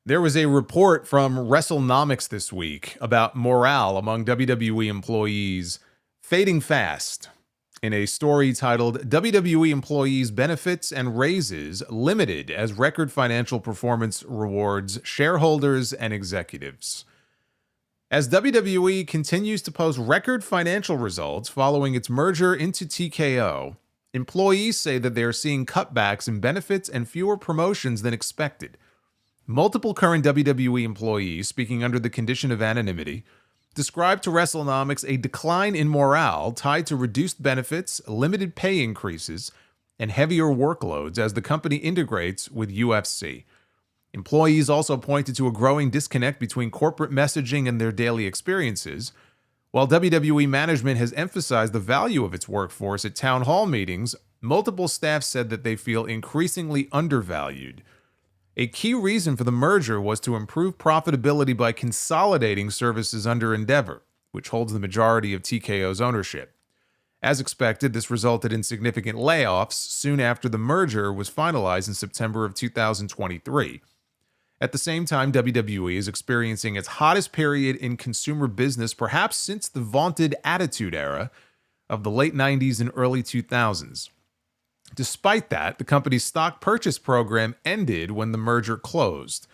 There was a report from Wrestlenomics this week about morale among WWE employees fading fast in a story titled WWE Employees Benefits and Raises Limited as Record Financial Performance Rewards Shareholders and Executives. As WWE continues to post record financial results following its merger into TKO, employees say that they are seeing cutbacks in benefits and fewer promotions than expected. Multiple current WWE employees, speaking under the condition of anonymity, described to Wrestlenomics a decline in morale tied to reduced benefits, limited pay increases, and heavier workloads as the company integrates with UFC. Employees also pointed to a growing disconnect between corporate messaging and their daily experiences. While WWE management has emphasized the value of its workforce at town hall meetings, multiple staff said that they feel increasingly undervalued. A key reason for the merger was to improve profitability by consolidating services under Endeavor, which holds the majority of TKO's ownership. As expected, this resulted in significant layoffs soon after the merger was finalized in September of 2023. At the same time, WWE is experiencing its hottest period in consumer business perhaps since the vaunted Attitude Era of the late 90s and early 2000s. Despite that, the company's stock purchase program ended when the merger closed.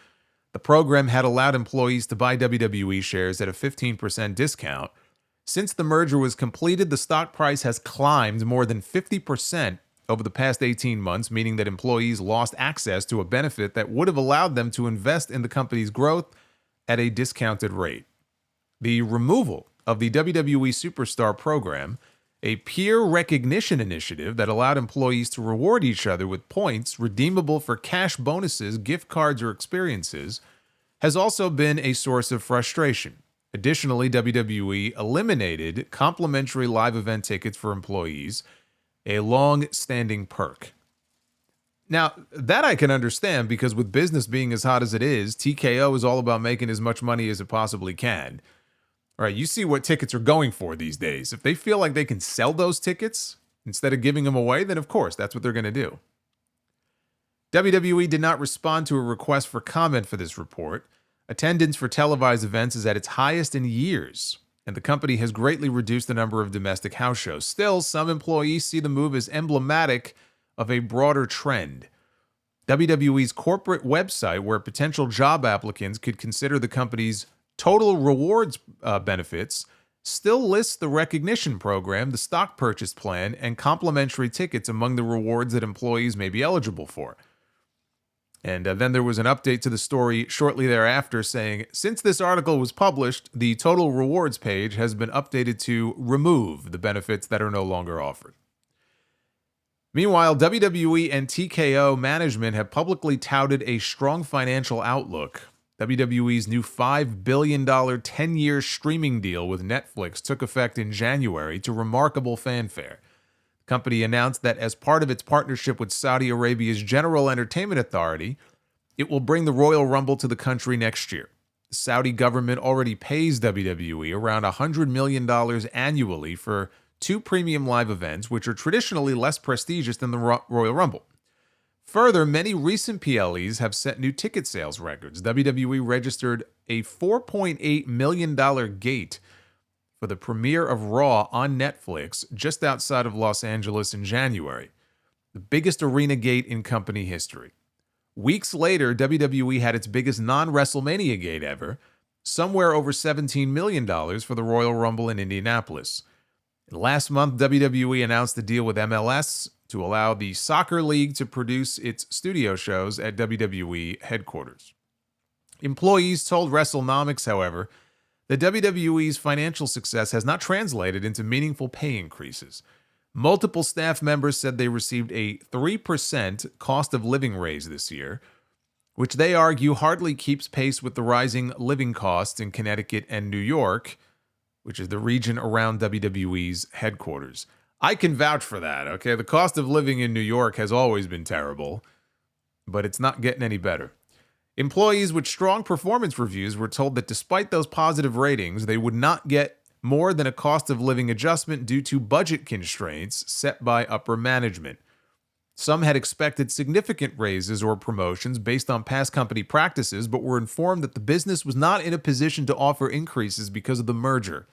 The program had allowed employees to buy WWE shares at a 15% discount. Since the merger was completed, the stock price has climbed more than 50% over the past 18 months, meaning that employees lost access to a benefit that would have allowed them to invest in the company's growth at a discounted rate. The removal of the WWE Superstar program, a peer recognition initiative that allowed employees to reward each other with points redeemable for cash bonuses, gift cards, or experiences, has also been a source of frustration. Additionally, WWE eliminated complimentary live event tickets for employees, a long-standing perk. Now, that I can understand because with business being as hot as it is, TKO is all about making as much money as it possibly can. All right, you see what tickets are going for these days. If they feel like they can sell those tickets instead of giving them away, then of course, that's what they're going to do. WWE did not respond to a request for comment for this report. Attendance for televised events is at its highest in years, and the company has greatly reduced the number of domestic house shows. Still, some employees see the move as emblematic of a broader trend. WWE's corporate website, where potential job applicants could consider the company's total rewards benefits, still lists the recognition program, the stock purchase plan, and complimentary tickets among the rewards that employees may be eligible for. And then there was an update to the story shortly thereafter saying, since this article was published, the total rewards page has been updated to remove the benefits that are no longer offered. Meanwhile, WWE and TKO management have publicly touted a strong financial outlook. WWE's new $5 billion 10-year streaming deal with Netflix took effect in January to remarkable fanfare. The company announced that as part of its partnership with Saudi Arabia's General Entertainment Authority, it will bring the Royal Rumble to the country next year. The Saudi government already pays WWE around $100 million annually for two premium live events, which are traditionally less prestigious than the Royal Rumble. Further, many recent PLEs have set new ticket sales records. WWE registered a $4.8 million gate for the premiere of Raw on Netflix just outside of Los Angeles in January, the biggest arena gate in company history. Weeks later, WWE had its biggest non-WrestleMania gate ever, somewhere over $17 million for the Royal Rumble in Indianapolis. Last month, WWE announced a deal with MLS to allow the soccer league to produce its studio shows at WWE headquarters. Employees told Wrestlenomics, however, that WWE's financial success has not translated into meaningful pay increases. Multiple staff members said they received a 3% cost of living raise this year, which they argue hardly keeps pace with the rising living costs in Connecticut and New York, which is the region around WWE's headquarters. I can vouch for that, okay? The cost of living in New York has always been terrible, but it's not getting any better. Employees with strong performance reviews were told that despite those positive ratings, they would not get more than a cost of living adjustment due to budget constraints set by upper management. Some had expected significant raises or promotions based on past company practices, but were informed that the business was not in a position to offer increases because of the merger.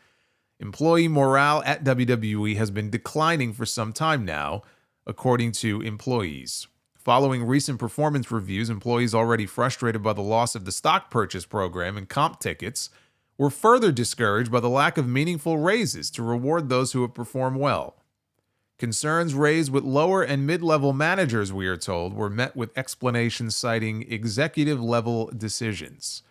Employee morale at WWE has been declining for some time now, according to employees. Following recent performance reviews, employees already frustrated by the loss of the stock purchase program and comp tickets were further discouraged by the lack of meaningful raises to reward those who have performed well. Concerns raised with lower and mid-level managers, we are told, were met with explanations citing executive-level decisions.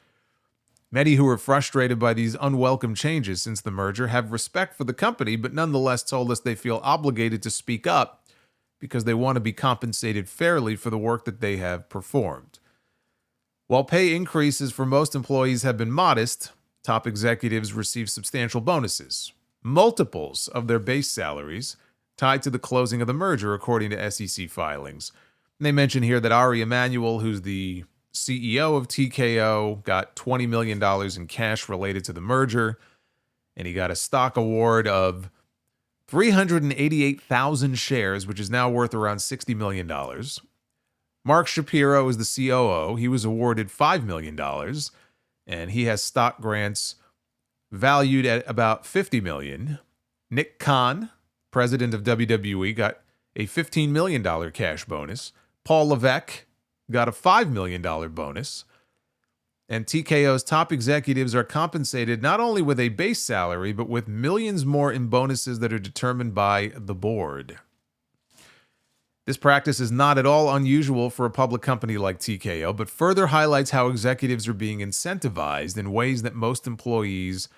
Many who were frustrated by these unwelcome changes since the merger have respect for the company, but nonetheless told us they feel obligated to speak up because they want to be compensated fairly for the work that they have performed. While pay increases for most employees have been modest, top executives receive substantial bonuses, multiples of their base salaries, tied to the closing of the merger, according to SEC filings. And they mention here that Ari Emanuel, who's the CEO of TKO, got $20 million in cash related to the merger, and he got a stock award of 388,000 shares, which is now worth around $60 million. Mark Shapiro is the COO. He was awarded $5 million, and he has stock grants valued at about $50 million. Nick Khan, president of WWE, got a $15 million cash bonus. Paul Levesque got a $5 million bonus. And TKO's top executives are compensated not only with a base salary, but with millions more in bonuses that are determined by the board. This practice is not at all unusual for a public company like TKO, but further highlights how executives are being incentivized in ways that most employees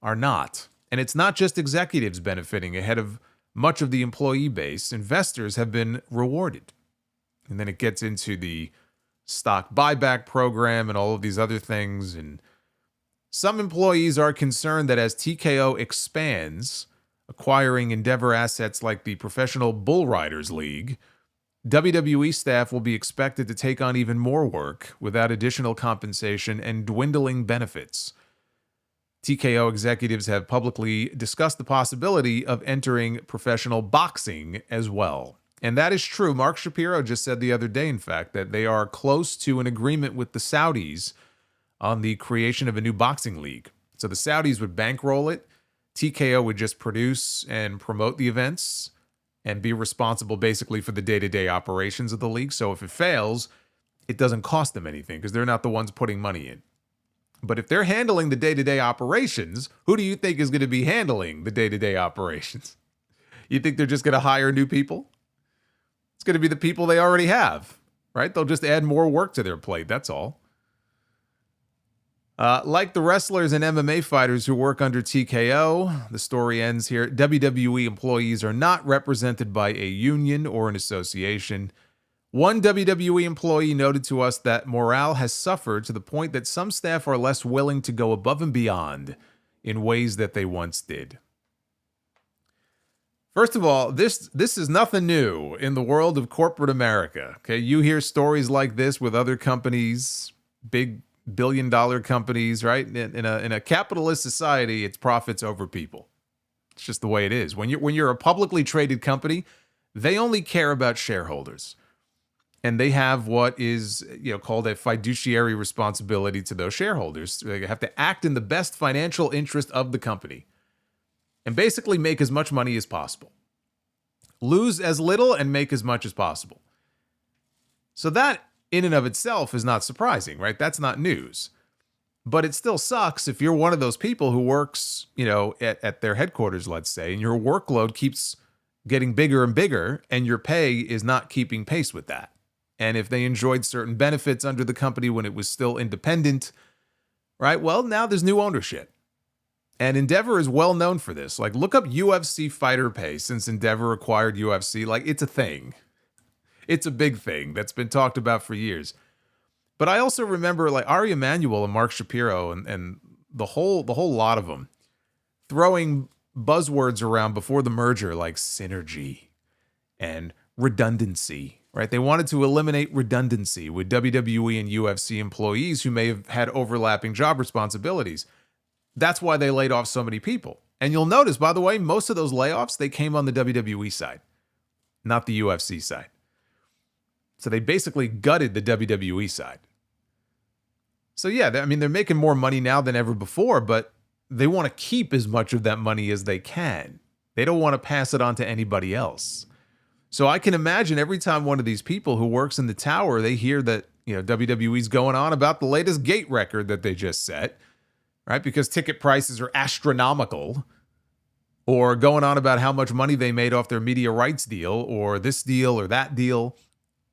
are not. And it's not just executives benefiting ahead of much of the employee base. Investors have been rewarded. And then it gets into the stock buyback program and all of these other things. And some employees are concerned that as TKO expands, acquiring Endeavor assets like the Professional Bull Riders League, WWE staff will be expected to take on even more work without additional compensation and dwindling benefits. TKO executives have publicly discussed the possibility of entering professional boxing as well. And that is true. Mark Shapiro just said the other day, in fact, that they are close to an agreement with the Saudis on the creation of a new boxing league. So the Saudis would bankroll it. TKO would just produce and promote the events and be responsible basically for the day-to-day operations of the league. So if it fails, it doesn't cost them anything because they're not the ones putting money in. But if they're handling the day-to-day operations, who do you think is going to be handling the day-to-day operations? You think they're just going to hire new people? It's going to be the people they already have, right? They'll just add more work to their plate, that's all. Like the wrestlers and MMA fighters who work under TKO, the story ends here. WWE employees are not represented by a union or an association. One WWE employee noted to us that morale has suffered to the point that some staff are less willing to go above and beyond in ways that they once did. First of all, this is nothing new in the world of corporate America. Okay, you hear stories like this with other companies, big billion-dollar companies, right? In a capitalist society, it's profits over people. It's just the way it is. When you're a publicly traded company, they only care about shareholders, and they have what is called a fiduciary responsibility to those shareholders. They have to act in the best financial interest of the company, and basically make as much money as possible. Lose as little and make as much as possible. So that, in and of itself, is not surprising, right? That's not news. But it still sucks if you're one of those people who works, at their headquarters, let's say, and your workload keeps getting bigger and bigger, and your pay is not keeping pace with that. And if they enjoyed certain benefits under the company when it was still independent, right? Well, now there's new ownership. And Endeavor is well known for this. Like, look up UFC fighter pay since Endeavor acquired UFC. Like, it's a thing. It's a big thing that's been talked about for years. But I also remember like Ari Emanuel and Mark Shapiro and the whole lot of them throwing buzzwords around before the merger like synergy and redundancy, right? They wanted to eliminate redundancy with WWE and UFC employees who may have had overlapping job responsibilities. That's why they laid off so many people. And you'll notice, by the way, most of those layoffs, they came on the WWE side, not the UFC side. So they basically gutted the WWE side. So yeah, I mean, they're making more money now than ever before, but they want to keep as much of that money as they can. They don't want to pass it on to anybody else. So I can imagine every time one of these people who works in the tower, they hear that, WWE's going on about the latest gate record that they just set, right? Because ticket prices are astronomical, or going on about how much money they made off their media rights deal or this deal or that deal,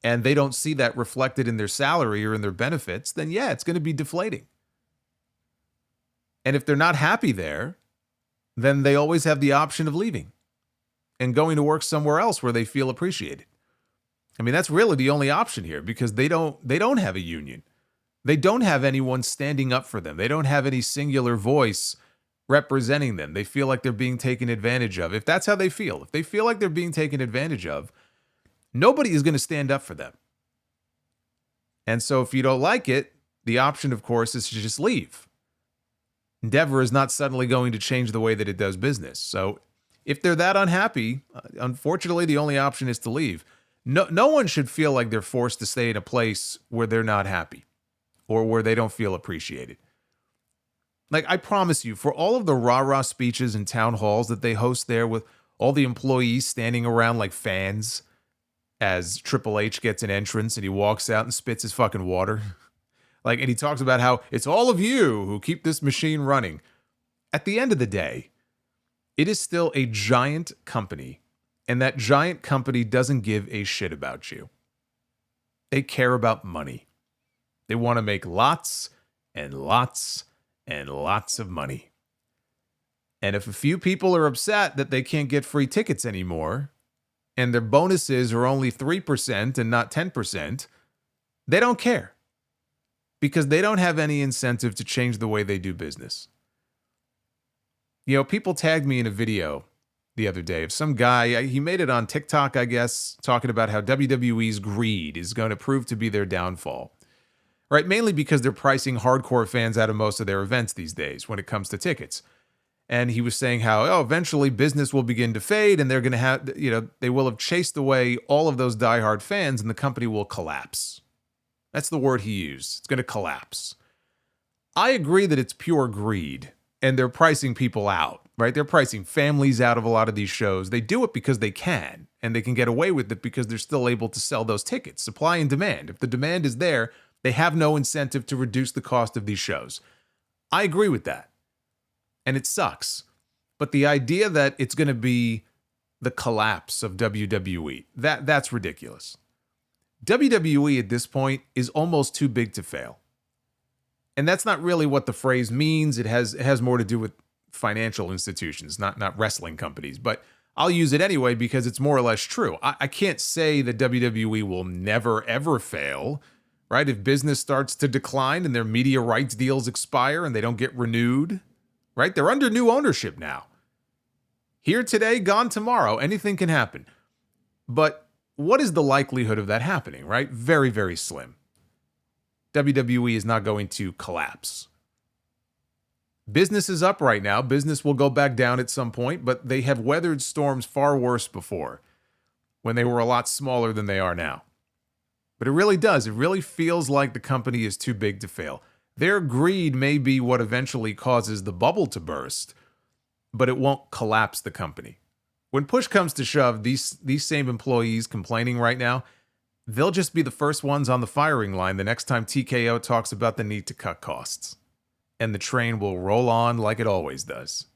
and they don't see that reflected in their salary or in their benefits, then yeah, it's going to be deflating. And if they're not happy there, then they always have the option of leaving and going to work somewhere else where they feel appreciated. I mean, that's really the only option here, because they don't have a union. They don't have anyone standing up for them. They don't have any singular voice representing them. They feel like they're being taken advantage of. If that's how they feel, if they feel like they're being taken advantage of, nobody is going to stand up for them. And so if you don't like it, the option, of course, is to just leave. Endeavor is not suddenly going to change the way that it does business. So if they're that unhappy, unfortunately, the only option is to leave. No one should feel like they're forced to stay in a place where they're not happy or where they don't feel appreciated. Like, I promise you, for all of the rah-rah speeches and town halls that they host there with all the employees standing around like fans as Triple H gets an entrance and he walks out and spits his fucking water. And he talks about how it's all of you who keep this machine running. At the end of the day, it is still a giant company, and that giant company doesn't give a shit about you. They care about money. They want to make lots and lots and lots of money. And if a few people are upset that they can't get free tickets anymore, and their bonuses are only 3% and not 10%, they don't care, because they don't have any incentive to change the way they do business. People tagged me in a video the other day of some guy, he made it on TikTok, I guess, talking about how WWE's greed is going to prove to be their downfall. Right? Mainly because they're pricing hardcore fans out of most of their events these days when it comes to tickets. And he was saying how, eventually business will begin to fade and they're going to have, they will have chased away all of those diehard fans and the company will collapse. That's the word he used. It's going to collapse. I agree that it's pure greed and they're pricing people out, right? They're pricing families out of a lot of these shows. They do it because they can, and they can get away with it because they're still able to sell those tickets. Supply and demand. If the demand is there, they have no incentive to reduce the cost of these shows. I agree with that. And it sucks. But the idea that it's going to be the collapse of WWE, that's ridiculous. WWE at this point is almost too big to fail. And that's not really what the phrase means. It has more to do with financial institutions, not wrestling companies. But I'll use it anyway because it's more or less true. I can't say that WWE will never, ever fail, right? If business starts to decline and their media rights deals expire and they don't get renewed, right? They're under new ownership now. Here today, gone tomorrow. Anything can happen. But what is the likelihood of that happening, right? Very, very slim. WWE is not going to collapse. Business is up right now. Business will go back down at some point, but they have weathered storms far worse before, when they were a lot smaller than they are now. But it really does. It really feels like the company is too big to fail. Their greed may be what eventually causes the bubble to burst, but it won't collapse the company. When push comes to shove, these same employees complaining right now, they'll just be the first ones on the firing line the next time TKO talks about the need to cut costs. And the train will roll on like it always does.